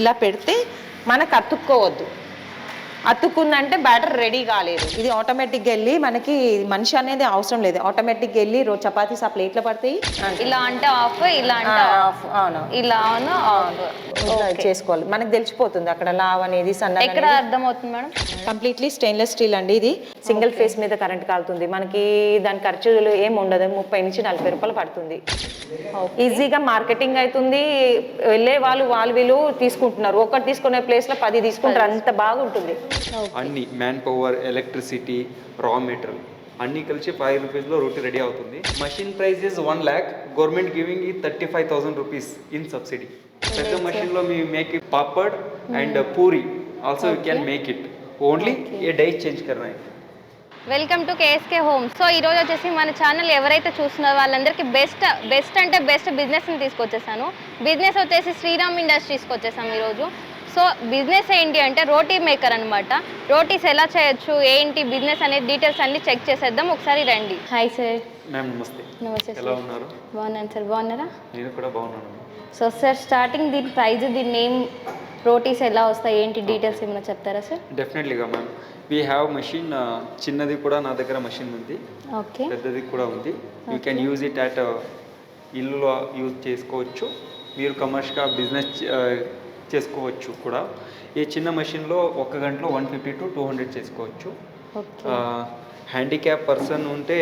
ఇలా పెడితే మనకు అతుక్కోవద్దు. అతుక్కుందంటే బ్యాటర్ రెడీ కాలేదు. ఇది ఆటోమేటిక్గా వెళ్ళి మనకి మనిషి అనేది అవసరం లేదు. ఆటోమేటిక్గా వెళ్ళి చపాతీస్ ఆ ప్లేట్లో పడతాయి. ఇలా అంటే ఆఫ్, ఇలా అంటే ఆఫ్. అవును, ఇలా ఆఫ్ చేసుకోవాలి. మనకు తెలిసిపోతుంది అక్కడ లావ్ అనేది సన్న. ఎక్కడ అర్థమవుతుంది మేడం? కంప్లీట్లీ స్టెయిన్లెస్ స్టీల్ అండి. ఇది సింగిల్ ఫేస్ మీద కరెంట్ కాలుతుంది. మనకి దాని ఖర్చులు ఏం ఉండదు. 30 నుంచి 40 రూపాయలు పడుతుంది. ఈజీగా మార్కెటింగ్ అవుతుంది. వెళ్ళే వీళ్ళు తీసుకుంటున్నారు. ఒకటి తీసుకునే ప్లేస్ లో 10 తీసుకుంటారు. అంత బాగుంటుంది. అన్ని manpower, electricity, raw material అన్ని కలిసి 5 రూపీస్లో రోటీ రెడీ అవుతుంది. Machine price is 1 lakh, government giving 35,000 rupees in subsidy. పెద్ద మషిన్లో మీ make it papad and puri also you can make it. Only a die change కర్నా హై. Welcome to KSK home. So ఈరోజు వచ్చేసి మన ఛానల్ ఎవరైతే చూస్తున్నారో వాళ్ళందరికీ బెస్ట్ అంటే బెస్ట్ బిజినెస్ని తీసుకొచ్చేసాను. బిజినెస్ వచ్చేసి శ్రీరామ్ ఇండస్ట్రీస్కి వచ్చేసాము ఈరోజు. సో బిజినెస్ ఏంటి అంటే రోటీ మేకర్ అనమాట. రోటీస్ ఎలా చేయొచ్చు, ఏంటి బిజినెస్ అనేది డీటెయిల్స్ అన్ని చెక్ చేసేద్దాం. ఒకసారి రండి. Hi sir. మ్యామ్ నమస్తే. నమస్తే ఎలా ఉన్నారు? బాగున్నాను సార్. బాగున్నారా? నేను కూడా బాగున్నాను. సో సార్ స్టార్టింగ్ దీని ప్రైస్, దీని నేమ్, రోటీస్ ఎలా వస్తాయి, ఏంటి డీటెయిల్స్ ఏమైనా చెప్తారా సార్? డెఫినెట్లీగా మ్యామ్. We have machine. చిన్నది కూడా నా దగ్గర మషిన్ ఉంది, ఓకే. పెద్దది కూడా ఉంది. You can use it at ఇల్లులో యూజ్ చేసుకోవచ్చు. మీరు కమర్షియల్గా బిజినెస్ చేసుకోవచ్చు కూడా. ఈ చిన్న మషిన్లో 1 గంటలో 150 to 200 చేసుకోవచ్చు. హ్యాండిక్యాప్ పర్సన్ ఉంటే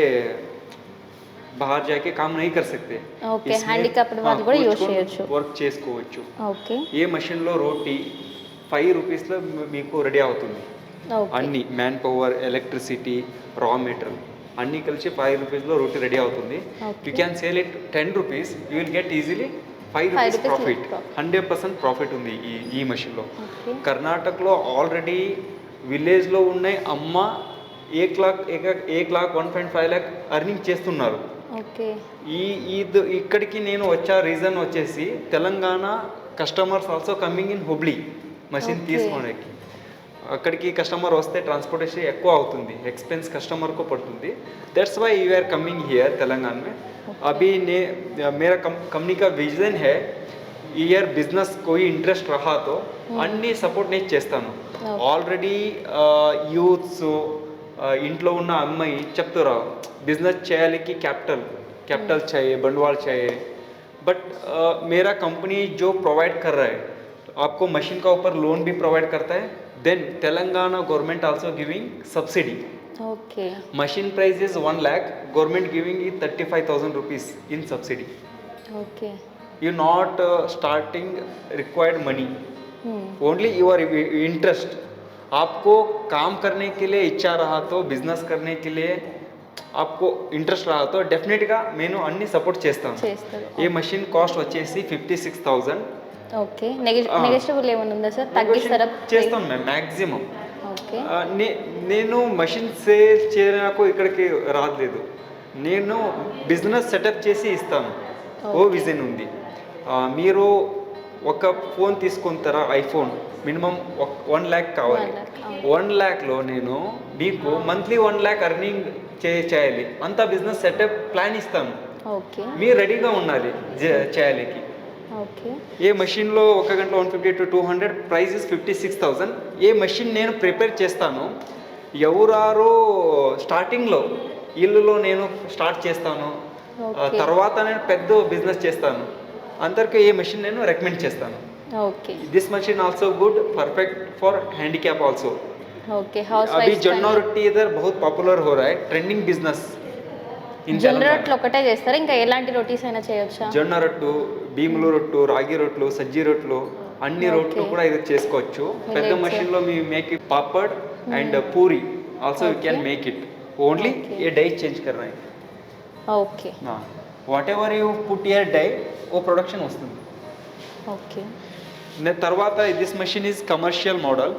బాహర్ జాకే కామ్ నహీ కర్ సక్తే, ఓకే. హ్యాండిక్యాప్డ్ వాళ్ళు కూడా యూజ్ చేయొచ్చు, వర్క్ చేసుకోవచ్చు. ఓకే. ఏ మషిన్లో రోటీ 5 రూపీస్లో మీకు రెడీ అవుతుంది. అన్ని manpower, electricity, raw material అన్నీ కలిసి 5 రూపీస్లో రోటీ రెడీ అవుతుంది. You can sale it 10 rupees, you will get easily 5 rupees profit. 100% profit ఉంది ఈ మషిన్లో. కర్ణాటకలో ఆల్రెడీ విలేజ్లో ఉన్నాయి అమ్మ 1,05 lakh అర్నింగ్ చేస్తున్నారు. ఇక్కడికి నేను వచ్చా రీజన్ వచ్చేసి Telangana customers also coming in Hubli machine తీసుకోవడానికి. అక్కడికి కస్టమర్ వస్తే ట్రాన్స్పోర్టేషన్ ఎక్కువ అవుతుంది, ఎక్స్పెన్స్ కస్టమర్కు పడుతుంది. That's why you are coming here Telangana में. अभी मेरा कंपनी का विजन है, इयर बिजनेस कोई इंटरेस्ट रहा तो అన్ని సపోర్ట్ నేను చేస్తాను. ఆల్రెడీ యూత్స్ ఇంట్లో ఉన్న అమ్మాయి చెప్తారా బిజినెస్ చేయాలికి कैपिटल चाहिए, बंडवाल चाहिए. बट मेरा कंपनी जो प्रोवाइड कर रहा है, आपको मशीन का ऊपर लोन भी प्रोवाइड करता है. Then Telangana government also giving subsidy. Okay. Machine price is 1 lakh, government giving you 35,000 rupees in subsidy. Okay. You not starting required money. Only your interest. आपको काम करने के लिए इच्छा रहा तो, बिजनेस करने के लिए आपको इंटरेस्ट रहा तो डेफिनेटగా నేను అన్ని సపోర్ట్ చేస్తాను. ఈ మషిన్ కాస్ట్ వచ్చేసి 56,000. ఓకే. నెగోషియబుల్ ఏమైనా ఉందా సార్? తగ్గిస్తారా? చేస్తాను మ్యామ్ మ్యాక్సిమం. నేను మషిన్ సేల్ చేయడానికి ఇక్కడికి రాలేదు, నేను బిజినెస్ సెటప్ చేసి ఇస్తాను. ఓ విజన్ ఉంది. మీరు ఒక ఫోన్ తీసుకుంటారా, ఐఫోన్ మినిమం 1 lakh కావాలి. 1 lakhలో నేను మీకు మంత్లీ 1 lakh అర్నింగ్ చేయాలి. అంత బిజినెస్ సెటప్ ప్లాన్ ఇస్తాను. మీరు రెడీగా ఉండాలి చేయాలికి. ఏ మషిన్లో 1 గంటలో 150 to 200, price is 56,000. A machine నేను ప్రిపేర్ చేస్తాను, ఎవరారో స్టార్టింగ్లో ఇల్లులో నేను స్టార్ట్ చేస్తాను, తర్వాత నేను పెద్ద బిజినెస్ చేస్తాను, అందరికీ ఏ మషిన్ నేను రికమెండ్ చేస్తాను. This machine also good, perfect for handicap also. అभी జొన్న రొట్టి इधर बहुत पॉपुलर हो रहा है, ट्रेंडिंग बिजनेस. జొన్న రొట్టెలు ఒకటే చేస్తారా, ఇంకా ఎలాంటి రోటీస్ అయినా చేయొచ్చా? జొన్న రొట్టు, భీములు రొట్టు, రాగి రొట్లు, సజ్జీ రొట్లు అన్ని రొట్లు కూడా ఇది చేసుకోవచ్చు. పెద్ద మషిన్లో మీ make it papad and puri also you can make it. Only a die change करना है. Okay. Whatever you put here die ఓ ప్రొడక్షన్ వస్తుంది. ఓకే. తర్వాత this machine is commercial model,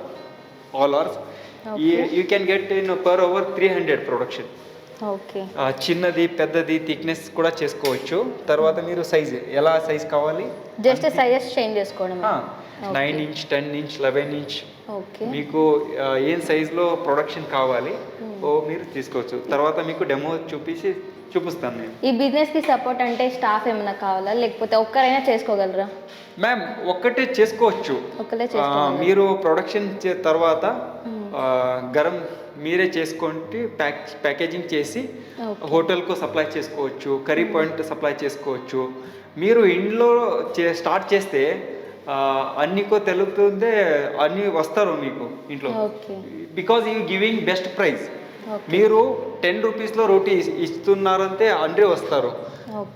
all hours. You can get in per hour 300 production. చిన్నది పెద్దది thickness కూడా చేసుకోవచ్చు. తర్వాత మీరు సైజ్ ఎలా సైజ్ కావాలి, జస్ట్ సైజెస్ చేంజ్ చేసుకోవడం. 9 inch, 10 inch, 11 inch మీకు ఏం సైజులో ప్రొడక్షన్ కావాలి ఓ మీరు తీసుకోవచ్చు. తర్వాత మీకు డెమో చూపిస్తాను నేను. ఈ బిజినెస్కి సపోర్ట్ అంటే స్టాఫ్ ఏమైనా కావాలా, లేకపోతే ఒక్కరైనా చేసుకోగలరా? మ్యామ్ ఒక్కటే చేసుకోవచ్చు. ఒక్కలే మీరు ప్రొడక్షన్ తర్వాత గరం మీరే చేసుకుంటే ప్యాకేజింగ్ చేసి హోటల్కు సప్లై చేసుకోవచ్చు, కర్రీ పాయింట్ సప్లై చేసుకోవచ్చు. మీరు ఇంట్లో స్టార్ట్ చేస్తే అన్నికో తెలుగుతుందే అన్నీ వస్తారు మీకు ఇంట్లో, because you giving best price. మీరు 10 రూపీస్లో రోటీ ఇస్తున్నారంటే అందరూ వస్తారు.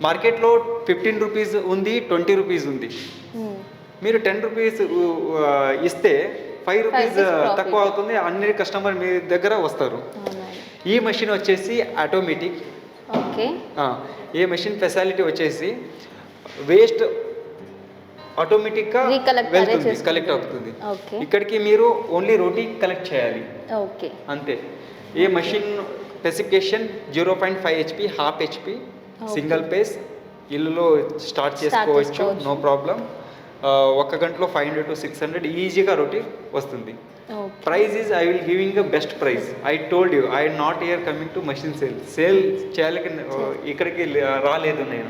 మార్కెట్లో 15 రూపీస్ ఉంది, 20 రూపీస్ ఉంది. మీరు 10 రూపీస్ ఇస్తే 5 రూపీస్ తక్కువ అవుతుంది, అన్ని కస్టమర్ మీ దగ్గర వస్తారు. ఈ మెషిన్ వచ్చేసి ఆటోమేటిక్. ఈ మెషిన్ ఫెసిలిటీ వచ్చేసి వేస్ట్ ఆటోమేటిక్గా వెళ్తుంది, కలెక్ట్ అవుతుంది. ఇక్కడికి మీరు ఓన్లీ రోటీ కలెక్ట్ చేయాలి అంతే. ఈ machine specification 0.5 HP, half HP, single phase, ఇల్లులో స్టార్ట్ చేసుకోవచ్చు, నో ప్రాబ్లం. 1 గంటలో 500 to 600 ఈజీగా రోటీ వస్తుంది. Price is I will giving best price. I told you I not here coming to machine sale చేయాలి, ఇక్కడికి రాలేదు నేను.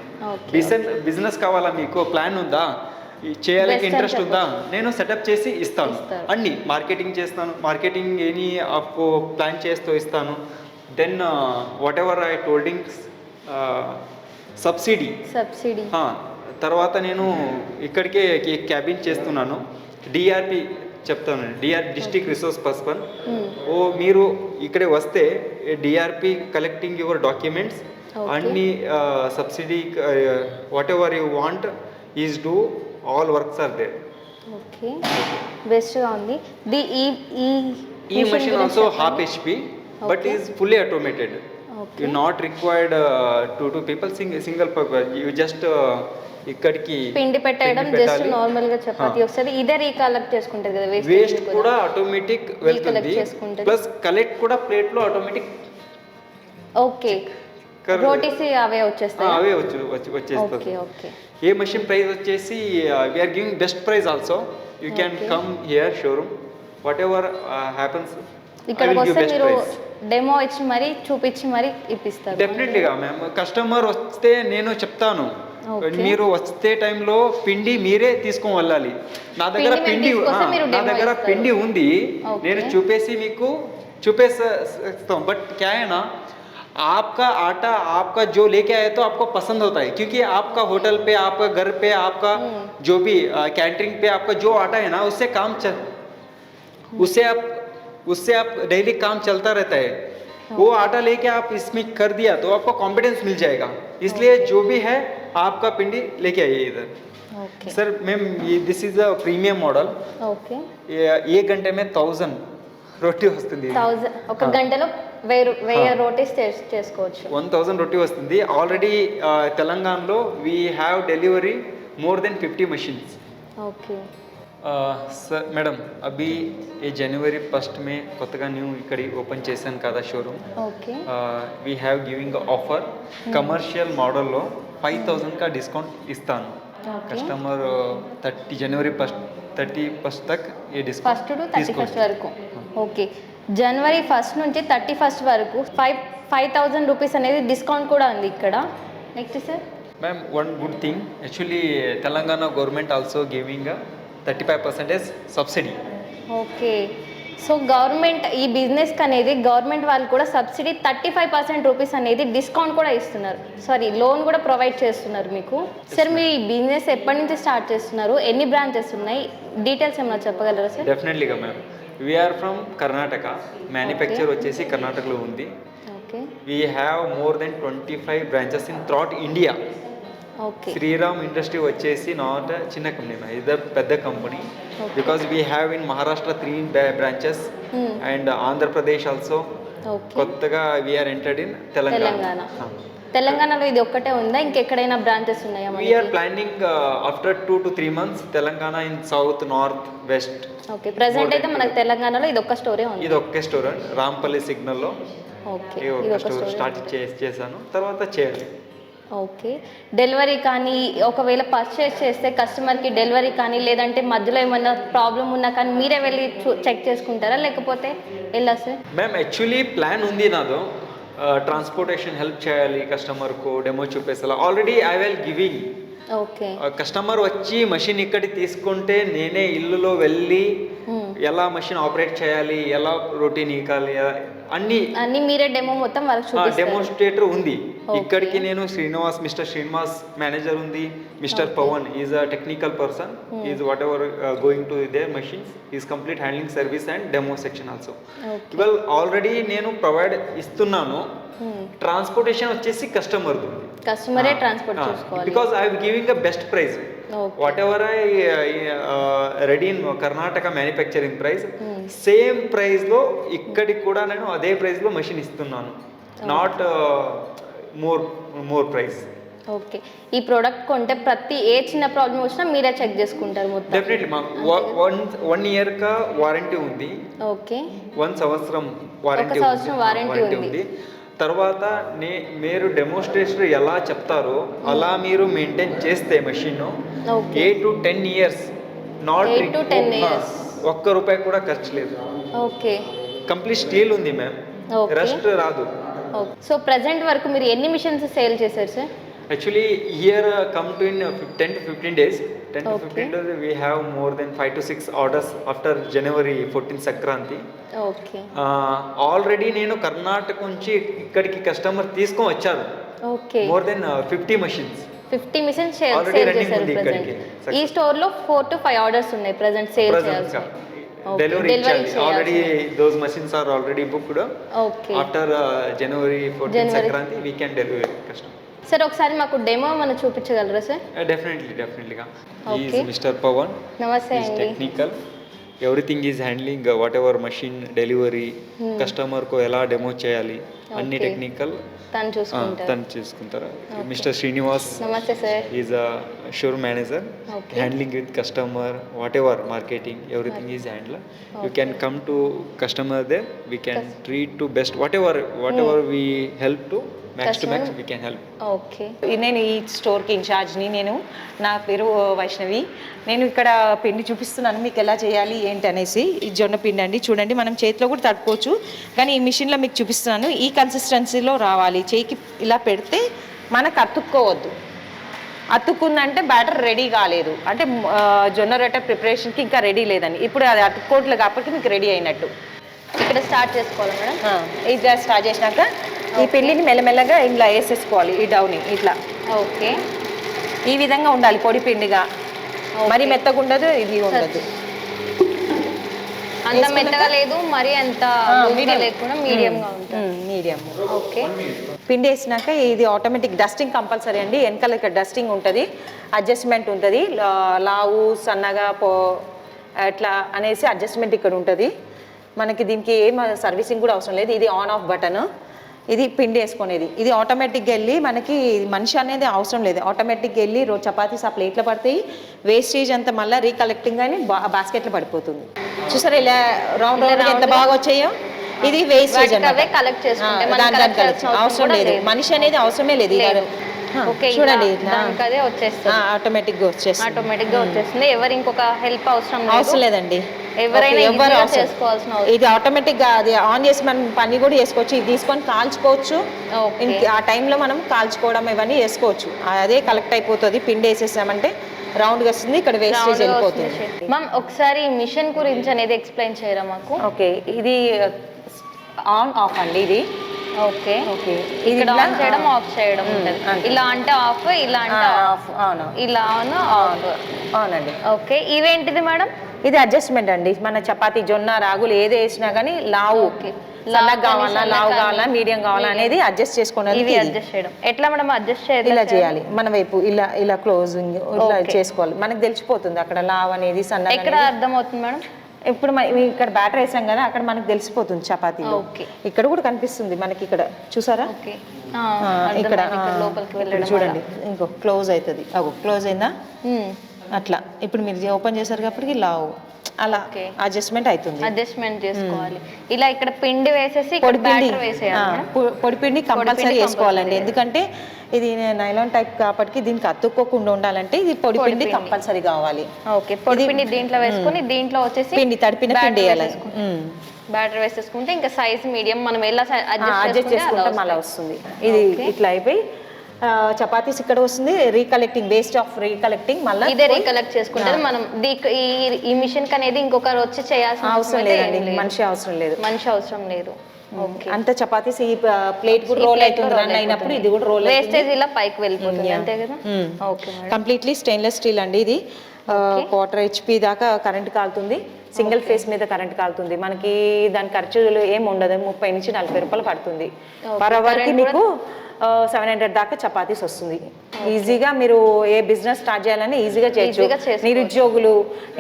బిజినెస్ కావాలా, మీకు ప్లాన్ ఉందా, చేయాలకి ఇంట్రెస్ట్ ఉందా, నేను సెటప్ చేసి ఇస్తాను. అన్ని మార్కెటింగ్ చేస్తాను, మార్కెటింగ్ ఎనీ అప్పు ప్లాన్ చేస్తూ ఇస్తాను. Then whatever I tolding subsidy తర్వాత నేను ఇక్కడికే క్యాబిన్ చేస్తున్నాను. డిఆర్పి చెప్తాను, డిస్ట్రిక్ట్ రిసోర్స్ పర్సన్. మీరు ఇక్కడే వస్తే డిఆర్పి కలెక్టింగ్ యువర్ డాక్యుమెంట్స్, అన్ని subsidy whatever you want is do, all works are there. Okay, బెస్ట్గా ఉంది. ఈ machine also half HP, but is fully automated. You not required 2 people, single purpose. You just ఇక్కడికి పిండి పెట్టడం, just normal గా చపాతీ వస్తుంది. ఇదే రీకలెక్ట్ చేసుకుంటది కదా, వేస్ట్ కూడా ఆటోమేటిక్ వెళ్తుంది, ప్లస్ కలెక్ట్ కూడా ప్లేట్ లో ఆటోమేటిక్. ఓకే, రోటీస్ అవే వచ్చేస్తాయి, అవే వచ్చేస్తుంది. ఓకే. ఏ మెషిన్ ప్రైస్ వచ్చేసి we are giving best price also. You can come here showroom, whatever happens. ఇక్కడికి వస్తే మీరు డెమో ఇచ్చి మరి చూపించి మరి ఇప్పిస్తారు. డెఫినెట్లీగా మ్యామ్. కస్టమర్ వస్తే నేను చెప్తాను, మీరు వచ్చే టైంలో పిండి మీరే తీసుకొని వెళ్ళాలి. నా దగ్గర పిండి ఉంది, నేను చూపేసి మీకు చూపేస్తాం. బట్ క్యా హై నా, आपका आटा आपका जो लेके आए तो आपको पसंद होता है, क्योंकि आपका होटल पे, आपका घर पे, आपका जो भी कैटरिंग पे आपका जो आटा है ना, उससे आप डेली काम चलता रहता है. वो आटा लेके आप इसमें कर दिया तो आपको कॉन्फिडेंस मिल जाएगा. इसलिए जो भी है आपका पिंडी लेके आइए इधर. Sir ma'am, this is a premium model. एक घंटे में 1000 రోటీ వస్తుంది. 1000 ఒక గంటలో 1000 రోటీస్ చేసుకోవచ్చు. 1000 రోటీ వస్తుంది. ఆల్రెడీ తెలంగాణలో we have delivery more than 50 machines. Okay sir madam, అభి ఈ జనవరి 1st మే కొత్తగా న్యూ ఇక్కడ ఓపెన్ చేశాను కదా showroom. Okay, we have giving offer. Commercial మోడల్లో 5000 का డిస్కౌంట్ ఇస్తాను. కస్టమర్ జనవరి 31st तक ये डिस्काउंट 1st to 31st వరకు. ఓకే, జనవరి 1st నుంచి 31st వరకు 5000 రూపీస్ అనేది డిస్కౌంట్ కూడా ఉంది ఇక్కడ. Next sir ma'am, one good thing actually Telangana government also giving 35% subsidy. Okay, so government ఈ బిజినెస్కి అనేది గవర్నమెంట్ వాళ్ళు కూడా సబ్సిడీ 35% రూపీస్ అనేది డిస్కౌంట్ కూడా ఇస్తున్నారు. సారీ, లోన్ కూడా ప్రొవైడ్ చేస్తున్నారు మీకు. సార్ మీ బిజినెస్ ఎప్పటి నుంచి స్టార్ట్ చేస్తున్నారు, ఎన్ని బ్రాంచెస్ ఉన్నాయి, డీటెయిల్స్ ఏమైనా చెప్పగలరా సార్? డెఫినెట్లీగా ma'am. We are from Karnataka, manufacture వచ్చేసి కర్ణాటకలో ఉంది. Okay, we have more than 25 branches in throughout India. Okay, Shriram industry వచ్చేసి నాట్ చిన్న కంపెనీ, ఇది పెద్ద company. Because we have in Maharashtra 3 branches and Andhra Pradesh also. కొత్తగా వీఆర్ ఎంటర్డ్ ఇన్ తెలంగాణ. తెలంగాణలో ఇది ఒక్కటే ఉందా, ఇంకెక్కడైనా బ్రాంచెస్ ఉన్నాయా? We are planning after 2 to 3 months Telangana in south, north, west. Okay, present అయితే మనకు తెలంగాణలో ఇది ఒక్క స్టోరే ఉంది. ఇది ఒకే స్టోర్ రాంపల్లి సిగ్నల్లో. ఓకే, ఇది ఒక స్టోర్ స్టార్ట్ చేశాను, తర్వాత చేయాలి. ఓకే, డెలివరీ కానీ ఒకవేళ పర్చేస్ చేస్తే కస్టమర్కి డెలివరీ కానీ, లేదంటే మధ్యలో ఏమన్నా ప్రాబ్లం ఉన్నా కానీ మీరే వెళ్ళి చెక్ చేసుకుంటారా, లేకపోతే ఎలా సార్? మ్యామ్ యాక్చువల్లీ ప్లాన్ ఉంది నాదో. ట్రాన్స్పోర్టేషన్ హెల్ప్ చేయాలి, కస్టమర్కు డెమో చూపించాలి. Already I will giving. Okay. Customer వచ్చి మషిన్ ఇక్కడికి తీసుకుంటే నేనే ఇల్లులో వెళ్ళి ఎలా మషిన్ ఆపరేట్ చేయాలి, ఎలా రొటీన్ ఇవ్వాలి, అన్ని మీరే డెమో మొత్తం వాళ్ళకి చూపిస్తారు. డెమోన్స్ట్రేటర్ ఉంది ఇక్కడికి. నేను శ్రీనివాస్, మిస్టర్ శ్రీనివాస్ మేనేజర్ ఉంది, mister Pavan is a technical person, is whatever going to there machines, is complete handling service and demo section also. Well already నేను ప్రొవైడ్ ఇస్తున్నాను. ట్రాన్స్పోర్టేషన్ వచ్చేసి కస్టమరే ట్రాన్స్పోర్ట్ చేసుకోవాలి. Because I giving a best price. Whatever I ready in Karnataka manufacturing price, same price లో ఇక్కడికి కూడా నేను అదే ప్రైస్ లో మషిన్ ఇస్తున్నాను, నాట్ మోర్ ప్రైస్. ఓకే. ఈ ప్రోడక్ట్ కొంటే ప్రతి ఏ చిన్న ప్రాబ్లం వచ్చినా మీరే చెక్ చేసుకుంటారు మొత్తం? డెఫినెట్లీ. మాకు 1 year కా వారంటీ ఉంది. ఓకే. 1 సంవత్సరం వారంటీ ఉంది. తర్వాత మీరు డెమోన్స్ట్రేషన్ ఎలా చెప్తారో అలా మీరు మెయింటైన్ చేస్తే machine 8 to 10 years, not 8 to 10 years, ₹1 కూడా ఖర్చు లేదు. ఓకే. కంప్లీట్ స్టీల్ ఉంది మ్యామ్, రస్ట్ రాదు. సో ప్రెజెంట్ వరకు మీరు ఎన్ని మిషన్స్ సేల్ చేశారు sir? Actually, here come to in 10 to 15 days. 10 to 15 days, we have more than 5 to 6 orders after January 14 Sankranti. Okay. Already నేను కర్ణాటక నుంచి ఇక్కడికి కస్టమర్ తీసుకొని వచ్చారు. Okay. More than 50 machines. 50 machines sale చేశారు ప్రెజెంట్. ఈ store లో 4 to 5 orders ఉన్నాయి present sale చేయాల్సి. Delivery already those machines are already booked. Okay. After January 14 Sankranti we can deliver customer. Sir ఒకసారి మాకు డెమో మనం చూపించగలరా సార్? డెఫినెట్లీగా. Is mister Pavan. నమస్తే అండి. Technical, everything is handling whatever machine delivery, కస్టమర్కు ఎలా డెమో చేయాలి, అన్ని టెక్నికల్ తను చూసుకుంటారు. మిస్టర్ శ్రీనివాస్, నమస్తే sir, is a showroom manager, handling with customer, whatever marketing, everything is handler. You can come to customer there, we can treat to best whatever we help to max to max we can help. Okay. నేను ఈ స్టోర్కి ఇన్ఛార్జ్ని. నా పేరు వైష్ణవి. నేను ఇక్కడ పిండి చూపిస్తున్నాను మీకు ఎలా చేయాలి ఏంటి అనేసి. ఈ జొన్న పిండి అండి, చూడండి మనం చేతిలో కూడా తడుపుకోవచ్చు, కానీ ఈ మిషన్లో మీకు చూపిస్తున్నాను. ఈ కన్సిస్టెన్సీలో రావాలి. చేయికి ఇలా పెడితే మనకు అతుక్కోవద్దు. అతుక్కుందంటే బ్యాటర్ రెడీ కాలేదు, అంటే జొన్న రొట్టె ప్రిపరేషన్కి ఇంకా రెడీ లేదని. ఇప్పుడు అది అతుక్కోవట్లేదు కాబట్టి మీకు రెడీ అయినట్టు. ఇక్కడ స్టార్ట్ చేసుకోవాలి మేడం. ఇట్లా స్టార్ట్ చేసినాక ఈ పిండిని మెల్లమెల్లగా ఇలా వేసేసుకోవాలి, ఈ డౌని ఇట్లా. ఓకే. ఈ విధంగా ఉండాలి, పొడి పిండిగా, మరి మెత్తగా ఉండదు, ఇది ఉండదు. అంత మెత్తగా లేదు, మరి అంత లేకుండా మీడియంగా ఉంటుంది. మీడియం. ఓకే. పిండి వేసినాక ఇది ఆటోమేటిక్ డస్టింగ్ కంపల్సరీ అండి. వెనకాల ఇక్కడ డస్టింగ్ ఉంటుంది, అడ్జస్ట్మెంట్ ఉంటుంది. లావు సన్నగా అట్లా అనేసి అడ్జస్ట్మెంట్ ఇక్కడ ఉంటుంది. మనకి దీనికి ఏం సర్వీసింగ్ కూడా అవసరం లేదు. ఇది ఆన్ ఆఫ్ బటన్. ఇది పిండి వేసుకునేది. ఇది ఆటోమేటిక్గా వెళ్ళి మనకి మనిషి అనేది అవసరం లేదు. ఆటోమేటిక్గా వెళ్ళి చపాతీస్ ఆ ప్లేట్లో పడతాయి. వేస్టేజ్ అంతా మళ్ళీ రీకలెక్టింగ్ అని బాస్కెట్లో పడిపోతుంది. చూసారా ఇలా రౌండ్ రౌండ్ ఎంత బాగా వచ్చాయో. ఇది వేస్టేజ్ అవసరం లేదు, మనిషి అనేది అవసరమే లేదు. చూడండి ఆటోమేటిక్ గా వచ్చేస్తుంది. ఎవరు ఇంకొక హెల్ప్ అవసరం లేదండి. ఎవరైనా చేసుకోవాల్సిన ఇది ఆటోమేటిక్ గా అది ఆన్ చేసి మనం పని కూడా చేసుకోవచ్చు. ఇది తీసుకొని కాల్చుకోవచ్చు. ఆ టైంలో మనం కాల్చుకోవడం ఇవన్నీ చేసుకోవచ్చు. అదే కలెక్ట్ అయిపోతుంది. పిండి వేసేసామంటే రౌండ్ గా వస్తుంది, ఇక్కడ వేస్టేజ్ వెళ్ళిపోతుంది. మ్యామ్ ఒకసారి మిషన్ గురించి అనేది ఎక్స్ప్లెయిన్ చేయరా మాకు? ఓకే. ఇది ఆన్ ఆఫ్ అండి. ఇది ఓకే. ఓకే. ఇక్కడ ఆన్ చేయడం ఆఫ్ చేయడం ఉంటుంది. ఇలా అంటే ఆఫ్, ఇలా అంటే ఆఫ్. అవును, ఇలా ఆన్ ఆఫ్. అవునండి. ఓకే. ఇవేంటిది మేడం? ఇది అడ్జస్ట్మెంట్ అండి. మన చపాతీ, జొన్న, రాగులు ఏది వేసినా కానీ లావు సన్నగా కావాలా, లావు కావాలా, మీడియం కావాలా అనేది అడ్జస్ట్ చేసుకోవాలి. ఇది అడ్జస్ట్ చేయడం ఎట్లా మేడం? అడ్జస్ట్ చేయాలి, ఇలా చేయాలి. మన వైపు ఇలా ఇలా క్లోజింగ్ ఇట్లా చేసుకోవాలి. మనకు తెలిసిపోతుంది అక్కడ లావు అనేది సన్నగా. ఎక్కడ అర్థమవుతుంది మేడం? ఇప్పుడు ఇక్కడ బ్యాటర్ వేసాం కదా, అక్కడ మనకు తెలిసిపోతుంది చపాతీలో. ఇక్కడ కూడా కనిపిస్తుంది మనకి, ఇక్కడ చూసారా? ఇక్కడ చూడండి, ఇంకో క్లోజ్ అవుతుంది. క్లోజ్ అయిందా? అట్లా ఇప్పుడు మీరు ఓపెన్ చేశారు కాబట్టి లావు అలా అడ్జస్ట్మెంట్ అవుతుంది. అడ్జస్ట్మెంట్ చేసుకోవాలి. ఇలా ఇక్కడ పిండి వేసేసి పొడి పిండి కంపల్సరీ వేసుకోవాలండి. ఎందుకంటే ఇది నైలాన్ టైప్ కాబట్టి దీనికి అతుక్కోకుండా ఉండాలంటే ఇది పొడి పిండి కంపల్సరీ కావాలి. ఓకే. పొడి పిండి దీంట్లో వేసుకొని దీంట్లో వచ్చేసి పిండి తడిపిన పిండి వేయాలి. బ్యాటర్ వేసేసుకుంటే ఇంకా సైజ్ మీడియం మనం ఎలా అడ్జస్ట్ చేసుకుంటాం అలా వస్తుంది. ఇది ఇట్లా అయిపోయి చపాతీస్ ఇక్కడ వస్తుంది. రీకలెక్టింగ్, వేస్ట్ ఆఫ్ రీకలెక్టింగ్ మళ్ళీ ఇదే రీకలెక్ట్ చేసుకుంటే మనం ఈ మిషన్ అనేది ఇంకొకరు వచ్చి చేయాల్సిన అవసరం లేదండి. మనిషి అవసరం లేదు. అంత చపాతీస్ ఈ ప్లేట్ కూడా రోల్ అవుతుంది, రన్ అయినప్పుడు ఇది కూడా రోల్ వేస్టేజ్ ఇలా పైకి వెళ్ళిపోతుంది అంతే కదా. ఓకే, కంప్లీట్లీ స్టెయిన్లెస్ స్టీల్ అండి ఇది. 1/4 HP దాకా కరెంట్ కాలుతుంది. సింగిల్ ఫేస్ మీద కరెంట్ కాలుతుంది. మనకి దాని ఖర్చులు ఏం ఉండదు. 30 నుంచి 40 రూపాయలు పడుతుంది. పర్ అవర్కి మీకు 700 దాకా చపాతీస్ వస్తుంది. ఈజీగా మీరు ఏ బిజినెస్ స్టార్ట్ చేయాలని ఈజీగా చేయొచ్చు. నిరుద్యోగులు,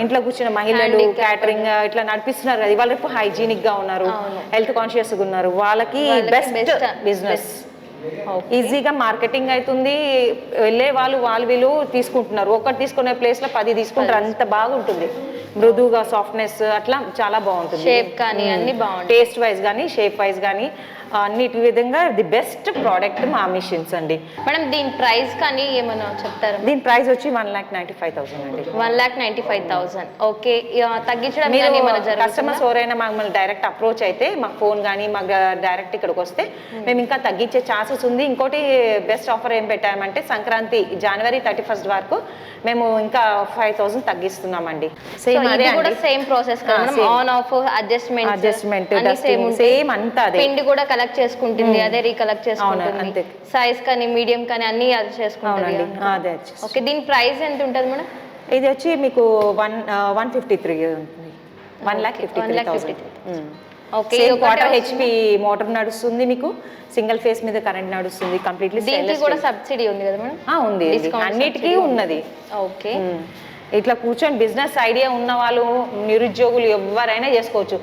ఇంట్లో కూర్చున్న మహిళలు, క్యాటరింగ్ ఇట్లా నడిపిస్తున్నారు కదా, ఇవాళ రేపు హైజీనిక్ గా ఉన్నారు, హెల్త్ కాన్షియస్ గా ఉన్నారు, వాళ్ళకి బెస్ట్ బిజినెస్. ఈజీగా మార్కెటింగ్ అవుతుంది. వెళ్ళే వాళ్ళు వీళ్ళు తీసుకుంటున్నారు. ఒకటి తీసుకునే ప్లేస్ లో 10 తీసుకుంటారు. అంత బాగుంటుంది. మృదువుగా, సాఫ్ట్నెస్ అట్లా చాలా బాగుంటుంది. షేప్ కానీ అన్ని బాగుంటుంది. టేస్ట్ వైజ్ కానీ, షేప్ వైజ్ కానీ అన్నిటి విధంగా ది బెస్ట్ ప్రోడక్ట్ మా మిషన్స్ అండి. మేడం దీని ప్రైస్ కానీ ఏమైనా చెప్తారా? దీని ప్రైస్ వచ్చి 1,95,000 అండి. 1,95,000. ఓకే, తగ్గించడం కానీ ఏమైనా జరుగుతుందా? కస్టమర్స్ ఎవరైనా మమ్మల్ని డైరెక్ట్ అప్రోచ్ అయితే మాకు ఫోన్ కానీ మాకు డైరెక్ట్ ఇక్కడికి వస్తే మేము ఇంకా తగ్గించే ఛాన్సెస్ ఉంది. ఇంకోటి బెస్ట్ ఆఫర్ ఏం పెట్టామంటే సంక్రాంతి జనవరి 31 వరకు మేము ఇంకా 5,000 తగ్గిస్తున్నామండి. Same process on off adjustment same అంతా అదే. పిండి కూడా కలెక్ట్ చేసుకుంటుంది, అదే రీకలెక్ట్ చేసుకుంటుంది. సైజ్ కానీ మీడియం కానీ అన్ని అది చేసుకుంటుంది. అదే. ఓకే, దీని ప్రైస్ ఎంత ఉంటుంది మేడం? ఇది వచ్చి మీకు 153 ఉంటుంది. 1,53,000. ఓకే, 1/4 HP మోటార్ నడుస్తుంది. మీకు సింగిల్ ఫేస్ మీద కరెంట్ నడుస్తుంది. కంప్లీట్లీ దీనికి కూడా సబ్సిడీ ఉంది కదా మేడం? ఉంది, అన్నిటికీ ఉన్నది. ఓకే, ఇట్లా కూర్చొని బిజినెస్ ఐడియా ఉన్న వాళ్ళు, నిరుద్యోగులు ఎవరైనా చేసుకోవచ్చు.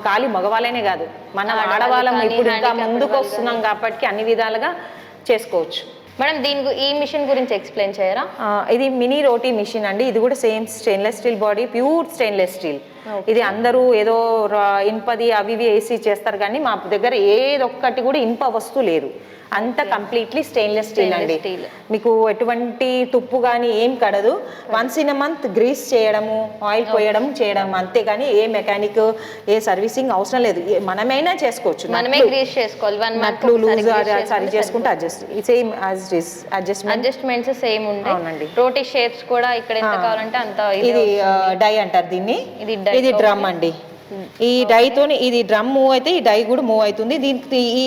ఖాళీ మగవాళ్ళనే కాదు, మనం ఆడవాళ్ళం ఇప్పుడు ఇంకా ముందుకు వస్తున్నాం కాబట్టి అన్ని విధాలుగా చేసుకోవచ్చు. మేడం ఈ మిషన్ గురించి ఎక్స్ప్లెయిన్ చేయరా? ఇది మినీ రోటీ మిషన్ అండి. ఇది కూడా same stainless steel body, pure stainless steel. ఇది అందరూ ఏదో ఇనుపది అవి వేసి చేస్తారు కానీ మా దగ్గర ఏదొక్కటి కూడా ఇనుప వస్తువు లేదు. అంత కంప్లీట్లీ స్టెయిన్లెస్ స్టీల్ అండి. మీకు ఎటువంటి తుప్పు కానీ ఏం కడదు. Once in a month grease చేయడము, ఆయిల్ పోయడం చేయడం, అంతేగాని ఏ మెకానిక్ ఏ సర్వీసింగ్ అవసరం లేదు. మనమైనా చేసుకోవచ్చు. మనమే గ్రీస్ చేసుకోవాలి. నట్లు లూజ్ సరి చేసుకుంటే సేమ్ అడ్జస్ట్మెంట్స్ సేమ్ ఉంటాయి. అవునండి. రోటీ షేప్స్ కూడా ఇక్కడ ఎంత కావాలంటే అంత. ఇది డై అంటారు దీన్ని. ఇది డ్రమ్ అండి. ఈ డైతోని ఇది డ్రమ్ మూవ్ అయితే ఈ డై కూడా మూవ్ అవుతుంది. దీనికి ఈ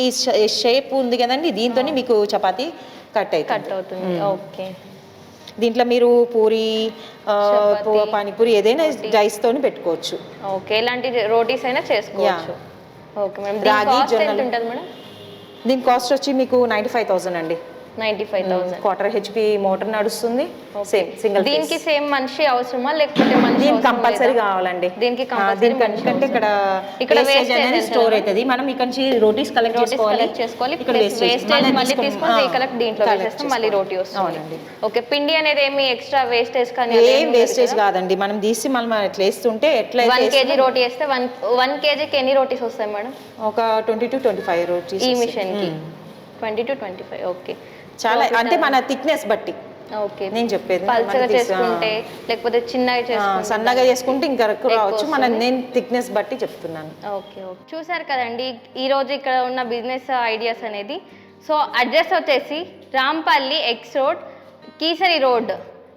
షేప్ ఉంది కదండి, దీంతో మీకు చపాతీ కట్ అవుతుంది. ఓకే, దీంట్లో మీరు పూరి, పానీపూరి ఏదైనా డైస్ తోని పెట్టుకోవచ్చు. ఓకే, ఎలాంటి రోటీస్ అయినా చేసుకోవచ్చు. ఓకే మేడం, రాగి జొన్నలు ఉంటుంది మేడం? దీని కాస్ట్ వచ్చి మీకు 95,000 అండి. 95,000. 1/4 HP మోటార్ నడుస్తుంది. Same single. దీనికి సేమ్ మనిషి అవసరమా లేకపోతే దీనికి కంపల్సరీ కావాలండి. దీనికి ఎందుకంటే ఇక్కడ వేస్టేజ్ అనేది స్టోర్ అవుతుంది. మనం ఇక్కడ నుంచి రోటీస్ కలెక్ట్ చేసుకోవాలి. ఇక్కడ వేస్టేజ్ మళ్ళీ తీసుకొని రీకలెక్ట్ దీంట్లో వేసేస్తాం, మళ్ళీ రోటీ వస్తుంది. ఓకే, పిండి అనేది ఏమి ఎక్స్ట్రా వేస్టేజ్ కానీ ఏం వేస్టేజ్ కాదండి. మనం తీసి మనం ఎట్లా వేస్తుంటే ఎట్లా 1 kg రోటీ వేస్తే 1 kgకి ఎన్ని రోటీస్ వస్తాయి మేడం? ఒక 20 to 25 రోటీస్ ఈ మిషన్ కి. 20 to 25. ఓకే, చాలా అంటే మన థిక్నెస్ బట్టి. ఓకే, నేను చెప్పేది పల్చగా చేసుకుంటే లేకపోతే చిన్నగా చేసుకుంటే, సన్నగా చేసుకుంటే ఇంకా రావచ్చు. నేను థిక్నెస్ బట్టి చెప్తున్నాను. ఓకే, చూసారు కదండి ఈరోజు ఇక్కడ ఉన్న బిజినెస్ ఐడియాస్ అనేది. సో అడ్రస్ వచ్చేసి Rampalli X road, Keesara road,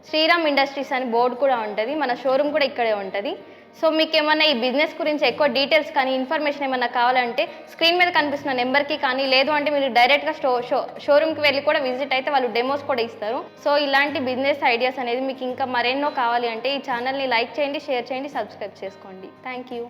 Sriram industries అని బోర్డు కూడా ఉంటుంది. మన షోరూమ్ కూడా ఇక్కడే ఉంటుంది. సో మీకు ఏమన్నా ఈ బిజినెస్ గురించి ఎక్కువ డీటెయిల్స్ కానీ ఇన్ఫర్మేషన్ ఏమన్నా కావాలంటే స్క్రీన్ మీద కనిపిస్తున్న నెంబర్కి కానీ, లేదు అంటే మీరు డైరెక్ట్గా షోరూమ్కి వెళ్ళి కూడా విజిట్ అయితే వాళ్ళు డెమోస్ కూడా ఇస్తారు. సో ఇలాంటి బిజినెస్ ఐడియాస్ అనేది మీకు ఇంకా మరెన్నో కావాలి అంటే ఈ ఛానల్ని లైక్ చేయండి, షేర్ చేయండి, సబ్స్క్రైబ్ చేసుకోండి. Thank you.